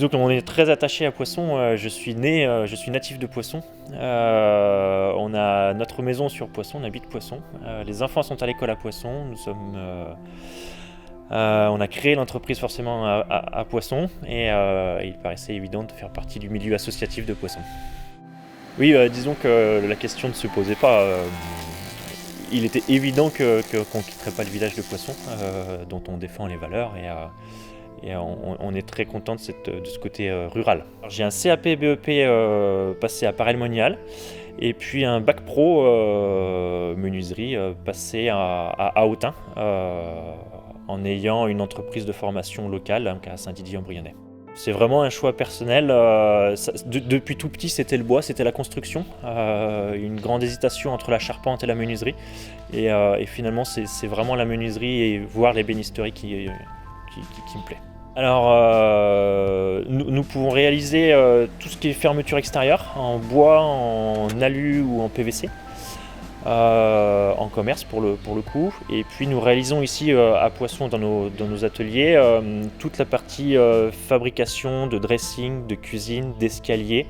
Disons qu'on est très attaché à Poissons. Je suis natif de Poissons. On a notre maison sur Poissons, on habite Poissons. Les enfants sont à l'école à Poissons. On a créé l'entreprise forcément à Poissons et il paraissait évident de faire partie du milieu associatif de Poissons. Oui, disons que la question ne se posait pas. Il était évident qu'on ne quitterait pas le village de Poissons, dont on défend les valeurs. Et on est très content de ce côté rural. J'ai un CAP BEP passé à Paray-le-Monial et puis un bac pro menuiserie passé à Autun en ayant une entreprise de formation locale donc à Saint-Didier-en-Brionnais. C'est vraiment un choix personnel. Depuis tout petit, c'était le bois, c'était la construction. Une grande hésitation entre la charpente et la menuiserie. Et finalement, c'est vraiment la menuiserie et voir l'ébénisterie qui me plaît. Alors, nous pouvons réaliser tout ce qui est fermeture extérieure, en bois, en alu ou en PVC, en commerce pour le coup. Et puis nous réalisons ici à Poissons dans nos ateliers toute la partie fabrication de dressing, de cuisine, d'escalier,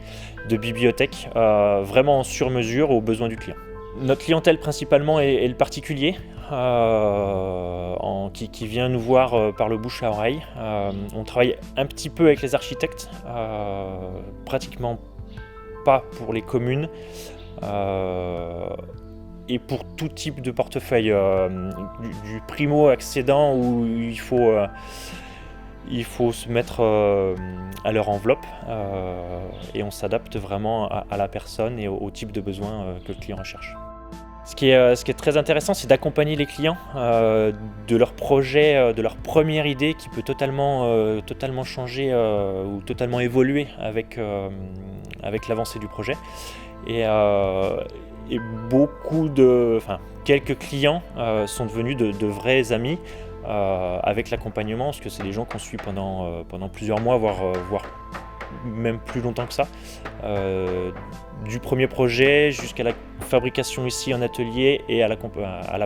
de bibliothèque, vraiment en sur-mesure aux besoins du client. Notre clientèle principalement est le particulier. Qui vient nous voir par le bouche à oreille. On travaille un petit peu avec les architectes, pratiquement pas pour les communes, et pour tout type de portefeuille, du primo-accédant où il faut se mettre à leur enveloppe, et on s'adapte vraiment à la personne et au type de besoin que le client recherche. Ce qui est très intéressant, c'est d'accompagner les clients de leur projet, de leur première idée qui peut totalement changer ou totalement évoluer avec l'avancée du projet. Et quelques clients sont devenus de vrais amis avec l'accompagnement, parce que c'est des gens qu'on suit pendant plusieurs mois, voire même plus longtemps que ça, du premier projet jusqu'à la fabrication ici en atelier et à la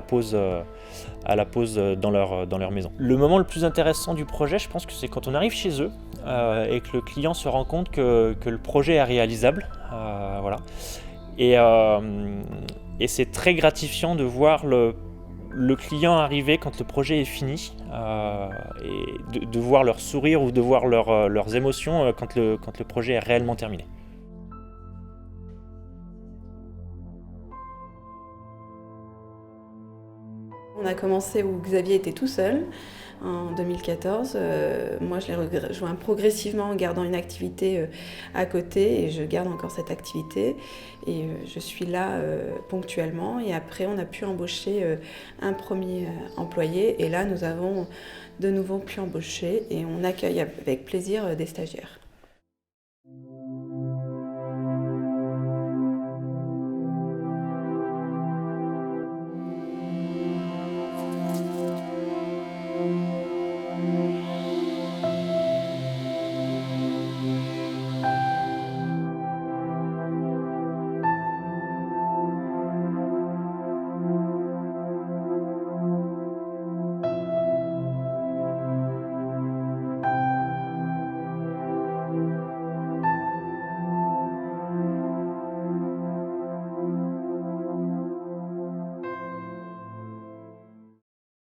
pose dans leur maison. Le moment le plus intéressant du projet, je pense que c'est quand on arrive chez eux et que le client se rend compte que le projet est réalisable. Voilà. Et c'est très gratifiant de voir le client arriver quand le projet est fini, et de voir leur sourire ou de voir leurs émotions quand le projet est réellement terminé. On a commencé où Xavier était tout seul en 2014. Moi, je l'ai rejoint progressivement en gardant une activité à côté et je garde encore cette activité. Et je suis là ponctuellement. Et après, on a pu embaucher un premier employé. Et là, nous avons de nouveau pu embaucher et on accueille avec plaisir des stagiaires.